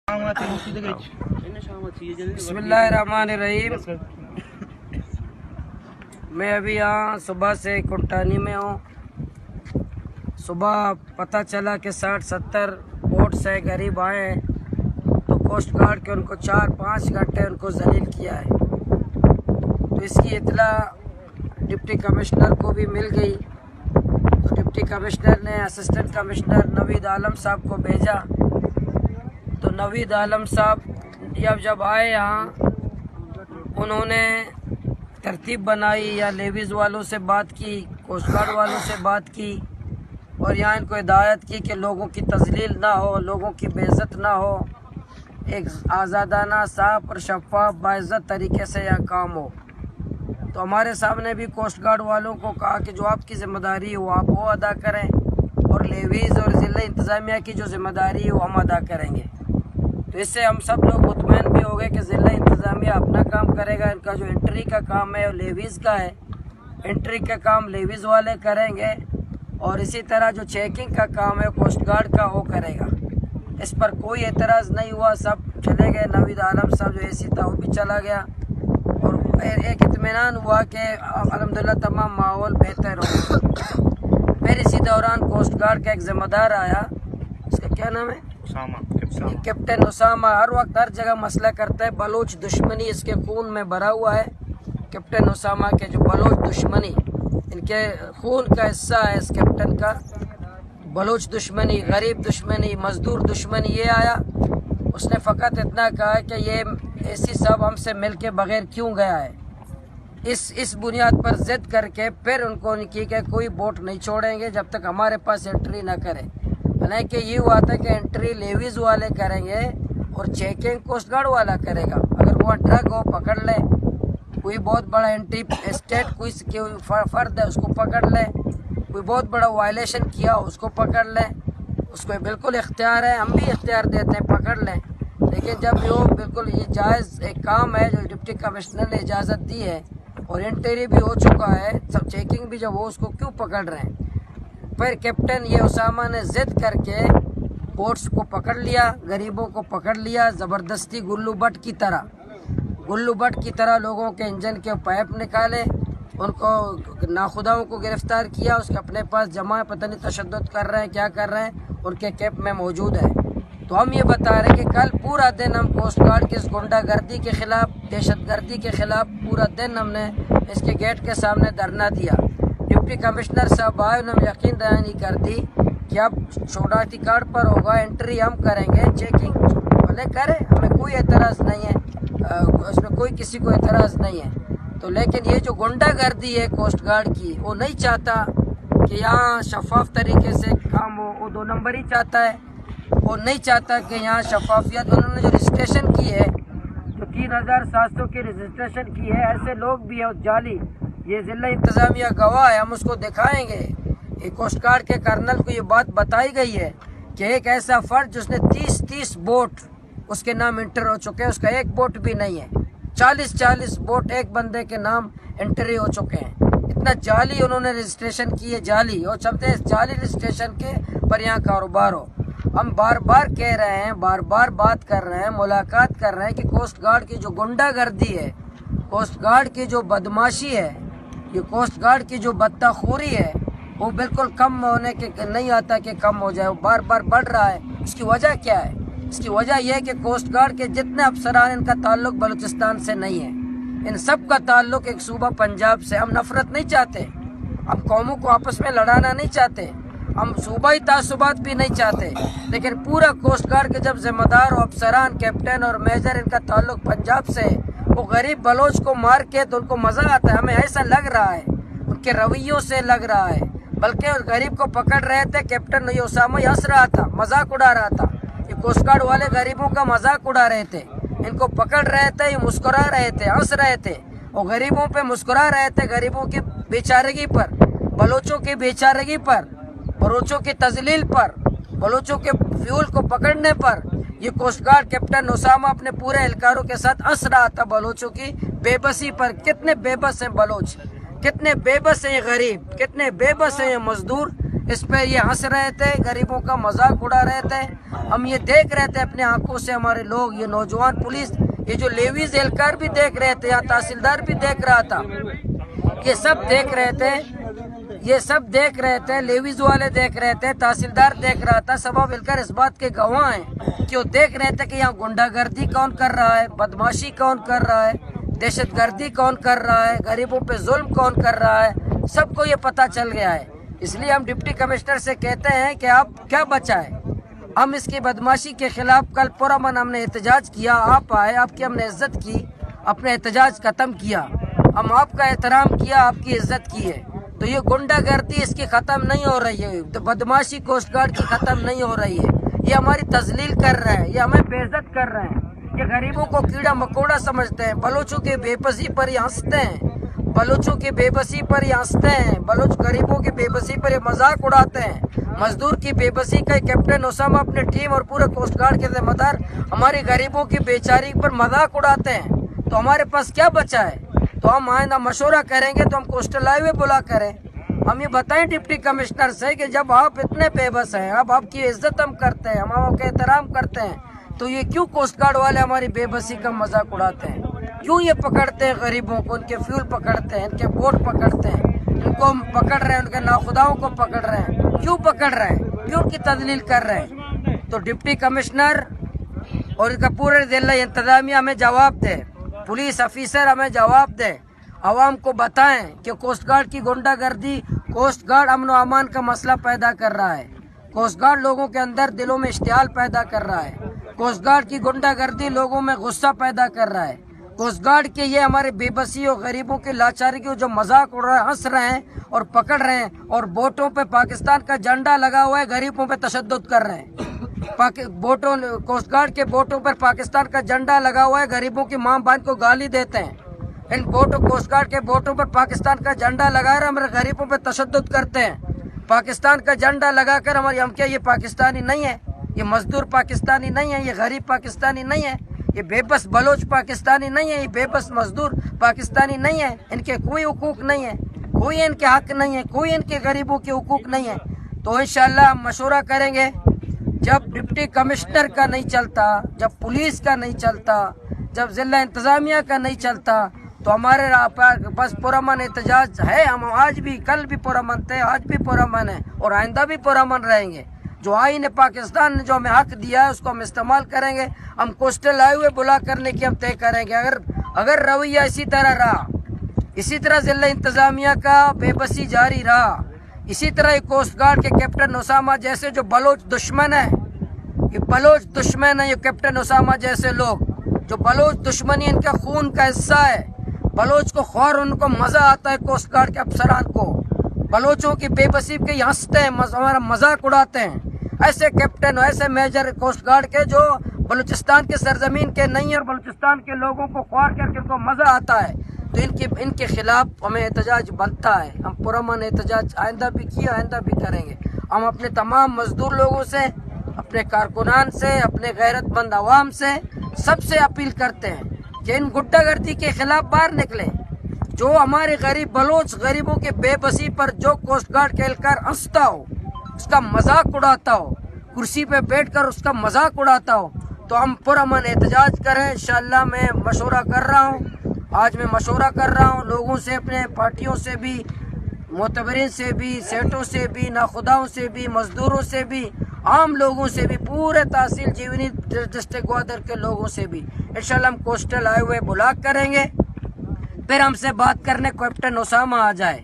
بسم اللہ الرحمن الرحیم۔ میں ابھی یہاں صبح سے کنٹانی میں ہوں۔ صبح پتہ چلا کہ 60-70 بوٹ سے غریب آئے ہیں، تو کوسٹ گارڈ کے ان کو 4-5 گھنٹے ان کو ذلیل کیا ہے۔ تو اس کی اطلاع ڈپٹی کمشنر کو بھی مل گئی، تو ڈپٹی کمشنر نے اسسٹنٹ کمشنر نوید عالم صاحب کو بھیجا۔ تو نوید عالم صاحب جب آئے یہاں، انہوں نے ترتیب بنائی، یا لیویز والوں سے بات کی، کوسٹ گارڈ والوں سے بات کی، اور یہاں ان کو ہدایت کی کہ لوگوں کی تذلیل نہ ہو، لوگوں کی بے عزت نہ ہو، ایک آزادانہ، صاف اور شفاف باعزت طریقے سے یہاں کام ہو۔ تو ہمارے سامنے بھی کوسٹ گارڈ والوں کو کہا کہ جو آپ کی ذمہ داری ہے وہ آپ وہ ادا کریں، اور لیویز اور ضلع انتظامیہ کی جو ذمہ داری ہے وہ ہم ادا کریں گے۔ تو اس سے ہم سب لوگ مطمئن بھی ہو گئے کہ ضلع انتظامیہ اپنا کام کرے گا، ان کا جو انٹری کا کام ہے وہ لیویز کا ہے، انٹری کا کام لیویز والے کریں گے، اور اسی طرح جو چیکنگ کا کام ہے کوسٹ گارڈ کا وہ کرے گا۔ اس پر کوئی اعتراض نہیں ہوا، سب چلے گئے۔ نوید عالم صاحب جو اے سی تھا وہ بھی چلا گیا، اور ایک اطمینان ہوا کہ الحمدللہ تمام ماحول بہتر ہو۔ پھر اسی دوران کوسٹ گارڈ کا ایک ذمہ دار آیا، اس کا کیا نام ہے؟ کیپٹن اسامہ۔ ہر وقت ہر جگہ مسئلہ کرتا ہے، بلوچ دشمنی اس کے خون میں بھرا ہوا ہے۔ کیپٹن اسامہ کے جو بلوچ دشمنی ان کے خون کا حصہ ہے، اس کیپٹن کا بلوچ دشمنی، غریب دشمنی، مزدور دشمنی۔ یہ آیا، اس نے فقط اتنا کہا کہ یہ اے سی صاحب ہم سے مل کے بغیر کیوں گیا ہے۔ اس بنیاد پر ضد کر کے پھر ان کو کی کہ کوئی بوٹ نہیں چھوڑیں گے جب تک ہمارے پاس انٹری نہ کرے۔ حالانکہ یہ ہوا تھا کہ انٹری لیویز والے کریں گے اور چیکنگ کوسٹ گارڈ والا کرے گا۔ اگر وہ ڈرگ ہو پکڑ لے، کوئی بہت بڑا انٹری اسٹیٹ کوئی فرد ہے اس کو پکڑ لے، کوئی بہت بڑا وائلیشن کیا اس کو پکڑ لے، اس کو بالکل اختیار ہے، ہم بھی اختیار دیتے ہیں پکڑ لیں۔ لیکن جب یہ بالکل یہ جائز ایک کام ہے جو ڈپٹی کمشنر نے اجازت دی ہے، اور انٹری بھی ہو چکا ہے، سب چیکنگ بھی جب ہو، اس کو کیوں پکڑ رہے ہیں؟ پھر کیپٹن یہ اسامہ نے ضد کر کے بوٹس کو پکڑ لیا، غریبوں کو پکڑ لیا، زبردستی گلو بٹ کی طرح لوگوں کے انجن کے پائپ نکالے، ان کو ناخداؤں کو گرفتار کیا، اس کے اپنے پاس جمع ہے، پتہ نہیں تشدد کر رہے ہیں کیا کر رہے ہیں، ان کے کیمپ میں موجود ہے۔ تو ہم یہ بتا رہے ہیں کہ کل پورا دن ہم کوسٹ گارڈ کی اس گنڈا گردی کے خلاف، دہشت گردی کے خلاف پورا دن ہم نے اس کے گیٹ کے سامنے دھرنا دیا۔ ڈپٹی کمشنر صاحب آئے، انہوں نے یقین دہانی کر دی کہ اب شناختی کارڈ پر ہوگا، انٹری ہم کریں گے، چیکنگ بھلے کرے، ہمیں کوئی اعتراض نہیں ہے، اس میں کوئی کسی کو اعتراض نہیں ہے۔ تو لیکن یہ جو گنڈا گردی ہے کوسٹ گارڈ کی، وہ نہیں چاہتا کہ یہاں شفاف طریقے سے کام ہو، وہ 2 نمبر ہی چاہتا ہے، وہ نہیں چاہتا کہ یہاں شفافیت۔ انہوں نے جو رجسٹریشن کی ہے، جو 3700 کی رجسٹریشن کی ہے، ایسے لوگ بھی ہیں جعلی، یہ ضلع انتظامیہ گواہ ہے، ہم اس کو دکھائیں گے۔ یہ کوسٹ گارڈ کے کرنل کو یہ بات بتائی گئی ہے کہ ایک ایسا فرد جس نے 30 بوٹ اس کے نام انٹر ہو چکے ہیں، اس کا ایک بوٹ بھی نہیں ہے، 40 بوٹ ایک بندے کے نام انٹری ہو چکے ہیں۔ اتنا جعلی انہوں نے رجسٹریشن کی ہے، جعلی، اور چلتے ہیں جعلی رجسٹریشن کے پر یہاں کاروبار ہو۔ ہم بار بار کہہ رہے ہیں، بار بار بات کر رہے ہیں، ملاقات کر رہے ہیں کہ کوسٹ گارڈ کی جو گنڈا گردی ہے، کوسٹ گارڈ کی جو بدماشی ہے، یہ کوسٹ گارڈ کی جو بدتخوری ہے، وہ بالکل کم ہونے کے نہیں آتا کہ کم ہو جائے، وہ بار بار بڑھ رہا ہے۔ اس کی وجہ کیا ہے؟ اس کی وجہ یہ ہے کہ کوسٹ گارڈ کے جتنے افسران، ان کا تعلق بلوچستان سے نہیں ہے، ان سب کا تعلق ایک صوبہ پنجاب سے۔ ہم نفرت نہیں چاہتے، ہم قوموں کو آپس میں لڑانا نہیں چاہتے، ہم صوبائی تعصبات بھی نہیں چاہتے، لیکن پورا کوسٹ گارڈ کے جب ذمہ دار و افسران، کیپٹن اور میجر، ان کا تعلق پنجاب سے، وہ غریب بلوچ کو مار کے تو ان کو مزہ آتا ہے، ہمیں ایسا لگ رہا ہے، ان کے رویوں سے لگ رہا ہے، بلکہ غریب کو پکڑ رہے تھے، کیپٹن یہ اسامہ ہنس رہا تھا، مذاق اڑا رہا تھا، یہ کوسٹ گارڈ والے غریبوں کا مذاق اڑا رہے تھے، ان کو پکڑ رہے تھے، یہ مسکرا رہے تھے، ہنس رہے تھے، اور غریبوں پہ مسکرا رہے تھے، غریبوں کی بیچارگی پر، بلوچوں کی بیچارگی پر، بلوچوں کی تذلیل پر، بلوچوں کے فیول کو پکڑنے پر۔ یہ کوسٹ گارڈ کیپٹن اسامہ اپنے پورے اہلکاروں کے ساتھ ہنس رہا تھا بلوچوں کی بے بسی پر۔ کتنے بے بس ہیں بلوچ، کتنے بے بس ہیں یہ غریب، کتنے بے بس ہیں یہ مزدور، اس پہ یہ ہنس رہے تھے, غریبوں کا مذاق اڑا رہے تھے. ہم یہ دیکھ رہے تھے اپنے آنکھوں سے, ہمارے لوگ, یہ نوجوان پولیس, یہ جو لیویز اہلکار بھی دیکھ رہے تھے, یہاں تحصیلدار بھی دیکھ رہا تھا, یہ سب دیکھ رہے تھے, یہ سب دیکھ رہے تھے, لیویز والے دیکھ رہے تھے, تحصیلدار دیکھ رہا تھا. سب اہلکار اس بات کے گواہ ہیں کہ وہ دیکھ رہے تھے کہ یہاں گنڈا گردی کون کر رہا ہے, بدماشی کون کر رہا ہے, دہشت گردی کون کر رہا ہے, غریبوں پہ ظلم کون کر رہا ہے. سب کو یہ پتہ چل گیا ہے. اس لیے ہم ڈپٹی کمشنر سے کہتے ہیں کہ آپ کیا بچا ہے. ہم اس کی بدماشی کے خلاف کل پرامن ہم نے احتجاج کیا, آپ آئے, آپ کی ہم نے عزت کی, اپنے احتجاج ختم کیا, ہم آپ کا احترام کیا, آپ کی عزت کی ہے. تو یہ گنڈا گردی اس کی ختم نہیں ہو رہی ہے, بدماشی کوسٹ گارڈ کی ختم نہیں ہو رہی ہے. یہ ہماری تذلیل کر رہے ہیں, یہ ہمیں بے عزت کر رہے ہیں, یہ غریبوں کو کیڑا مکوڑا سمجھتے ہیں, بلوچوں کی بے بسی پر یہ ہنستے ہیں, بلوچوں کی بے بسی پر یہ ہنستے ہیں, بلوچ غریبوں کی بے بسی پر یہ مذاق اڑاتے ہیں. مزدور کی بے بسی کا کیپٹن اسامہ اپنے ٹیم اور پورے کوسٹ گارڈ کے ذمہ دار ہماری غریبوں کی بیچاری پر مذاق اڑاتے ہیں. تو ہمارے پاس کیا بچا ہے؟ تو ہم آئندہ مشورہ کریں گے تو ہم کوسٹل ہائی وے بلا کریں. ہم یہ بتائیں ڈپٹی کمشنر سے کہ جب آپ اتنے بے بس ہیں, اب آپ کی عزت ہم کرتے ہیں, ہم آپ کا احترام کرتے ہیں, تو یہ کیوں کوسٹ گارڈ والے ہماری بے بسی کا مذاق اڑاتے ہیں؟ کیوں یہ پکڑتے ہیں غریبوں کو, ان کے فیول پکڑتے ہیں, ان کے بوٹ پکڑتے ہیں, ان کو پکڑ رہے ہیں, ان کے ناخداؤں کو پکڑ رہے ہیں, کیوں پکڑ رہے ہیں, کیوں ان کی تذلیل کر رہے ہیں؟ تو ڈپٹی کمشنر اور ان کا پورے ضلع انتظامیہ ہمیں جواب دے, پولیس افیسر ہمیں جواب دے, عوام کو بتائیں کہ کوسٹ گارڈ کی گنڈا گردی, کوسٹ گارڈ امن و امان کا مسئلہ پیدا کر رہا ہے, کوسٹ گارڈ لوگوں کے اندر دلوں میں اشتعال پیدا کر رہا ہے, کوسٹ گارڈ کی گنڈا گردی لوگوں میں غصہ پیدا کر رہا ہے, کوسٹ گارڈ کے یہ ہمارے بے بسی اور غریبوں کی لاچاری کی جو مذاق اڑ رہا ہے, ہنس رہے ہیں اور پکڑ رہے ہیں, اور بوٹوں پہ پاکستان کا جھنڈا لگا ہوا ہے, غریبوں پہ تشدد کر رہے ہیں. بوٹوں, کوسٹ گارڈ کے بوٹوں پر پاکستان کا جھنڈا لگا ہوا ہے, غریبوں کی ماں بہن کو گالی دیتے ہیں. ان بوٹوں, کوسٹ گارڈ کے بوٹوں پر پاکستان کا جھنڈا لگا کر ہمارے غریبوں پہ تشدد کرتے ہیں. پاکستان کا جھنڈا لگا کر ہماری, ہم کیا یہ پاکستانی نہیں ہے؟ یہ مزدور پاکستانی نہیں ہے, یہ غریب پاکستانی نہیں ہے, یہ بے بس بلوچ پاکستانی نہیں ہے, یہ بے بس مزدور پاکستانی نہیں ہے, ان کے کوئی حقوق نہیں ہے, کوئی ان کے حق نہیں ہے, کوئی ان کے غریبوں کے حقوق نہیں ہے. تو انشاءاللہ ہم مشورہ کریں گے, جب ڈپٹی کمشنر کا نہیں چلتا, جب پولیس کا نہیں چلتا, جب ضلع انتظامیہ کا نہیں چلتا, تو ہمارے بس پرامن احتجاج ہے. ہم آج بھی, کل بھی پرامن تھے, آج بھی پرامن ہیں, اور آئندہ بھی پرامن رہیں گے. جو آئین پاکستان نے جو ہمیں حق دیا ہے اس کو ہم استعمال کریں گے. ہم کوسٹل ہائی وے بلا کرنے کی ہم طے کریں گے. اگر رویہ اسی طرح رہا, اسی طرح ضلع انتظامیہ کا بے بسی جاری رہا, اسی طرح کوسٹ گارڈ کے کیپٹن اسامہ جیسے جو بلوچ دشمن ہیں, یہ بلوچ دشمن ہیں, یہ کیپٹن اسامہ جیسے لوگ جو بلوچ دشمنی ان کا خون کا حصہ ہے, بلوچ کو خور, ان کو مزہ آتا ہے کوسٹ گارڈ کے افسران کو, بلوچوں کی بے بسی کے ہنستے ہیں, ہمارا مذاق اڑاتے ہیں. ایسے کیپٹن, ایسے میجر کوسٹ گارڈ کے جو بلوچستان کے سرزمین کے نہیں ہیں اور بلوچستان کے لوگوں کو خوار کر کے ان کو مزہ آتا ہے, تو ان کے خلاف ہمیں احتجاج بنتا ہے. ہم پرامن احتجاج آئندہ بھی کیا, آئندہ بھی کریں گے. ہم اپنے تمام مزدور لوگوں سے, اپنے کارکنان سے, اپنے غیرت مند عوام سے, سب سے اپیل کرتے ہیں کہ ان گڈا گردی کے خلاف باہر نکلیں. جو ہمارے غریب بلوچ غریبوں کے بے بسی پر جو کوسٹ گارڈ کے اہلکار ہنستا ہو, اس کا مذاق اڑاتا ہو, کرسی پہ بیٹھ کر اس کا مذاق اڑاتا ہو, تو ہم پرامن احتجاج کریں. انشاءاللہ میں مشورہ کر رہا ہوں, آج میں مشورہ کر رہا ہوں لوگوں سے, اپنے پارٹیوں سے بھی, معتبرین سے بھی, سیٹوں سے بھی, ناخداؤں سے بھی, مزدوروں سے بھی, عام لوگوں سے بھی, پورے تحصیل جیونی ڈسٹرکٹ گوادر کے لوگوں سے بھی. انشاءاللہ ہم کوسٹل ہائی وے بلاک کریں گے. پھر ہم سے بات کرنے کیپٹن اسامہ آ جائے,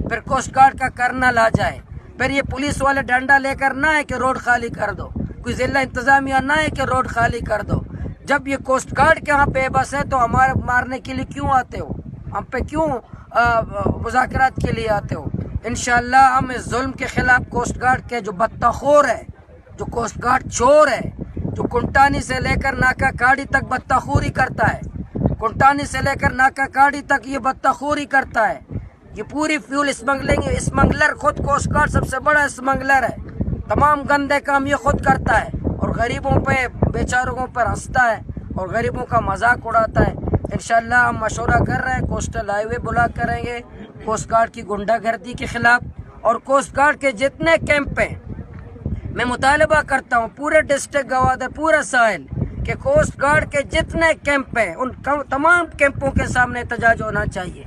پھر کوسٹ گارڈ کا کرنل آ جائے, پھر یہ پولیس والے ڈنڈا لے کر نہ ہے کہ روڈ خالی کر دو, کوئی ضلع انتظامیہ نہ ہے کہ روڈ خالی کر دو. جب یہ کوسٹ گارڈ کے ہاں بے بس ہے تو ہمارے مارنے کے لیے کیوں آتے ہو, ہم پہ کیوں مذاکرات کے لیے آتے ہو؟ انشاءاللہ ہم اس ظلم کے خلاف, کوسٹ گارڈ کے جو بدتخور ہے, جو کوسٹ گارڈ چور ہے, جو کنٹانی سے لے کر ناکا کاڑی تک بدتخوری کرتا ہے, کنٹانی سے لے کر ناکا کاڑی تک یہ بدتخوری کرتا ہے, یہ پوری فیول اسمگلر, خود کوسٹ گارڈ سب سے بڑا اسمگلر ہے. تمام گندے کام یہ خود کرتا ہے اور غریبوں پہ, بیچاروں پر ہنستا ہے اور غریبوں کا مذاق اڑاتا ہے. انشاءاللہ ہم مشورہ کر رہے ہیں, کوسٹل ہائی وے بلاک کریں گے کوسٹ گارڈ کی گنڈا گردی کے خلاف, اور کوسٹ گارڈ کے جتنے کیمپ ہیں، میں مطالبہ کرتا ہوں پورے ڈسٹرکٹ گوادر، پورا ساحل، کہ کوسٹ گارڈ کے جتنے کیمپ ہیں ان تمام کیمپوں کے سامنے احتجاج ہونا چاہیے،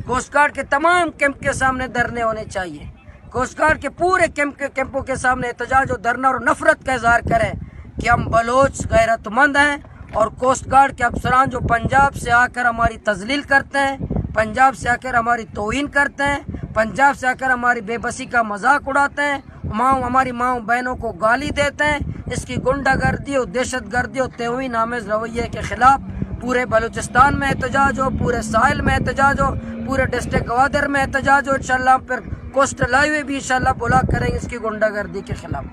کوسٹ گارڈ کے تمام کیمپ کے سامنے دھرنے ہونے چاہیے، کوسٹ گارڈ کے پورے کیمپوں کے سامنے احتجاج و دھرنا اور نفرت کا اظہار کریں کہ ہم بلوچ غیرت مند ہیں، اور کوسٹ گارڈ کے افسران جو پنجاب سے آ کر ہماری تذلیل کرتے ہیں، پنجاب سے آ کر ہماری توہین کرتے ہیں، پنجاب سے آ کر ہماری بے بسی کا مذاق اڑاتے ہیں، ہماری ماؤں بہنوں کو گالی دیتے ہیں، اس کی غنڈہ گردی اور دہشت گردی اور توہین آمیز رویے کے خلاف پورے بلوچستان میں احتجاج ہو، پورے ساحل میں احتجاج ہو، پورے ڈسٹرکٹ گوادر میں احتجاج ہو، انشاءاللہ پھر کوسٹل ہائی وے بھی انشاءاللہ بلاک کریں گے اس کی غنڈہ گردی کے خلاف۔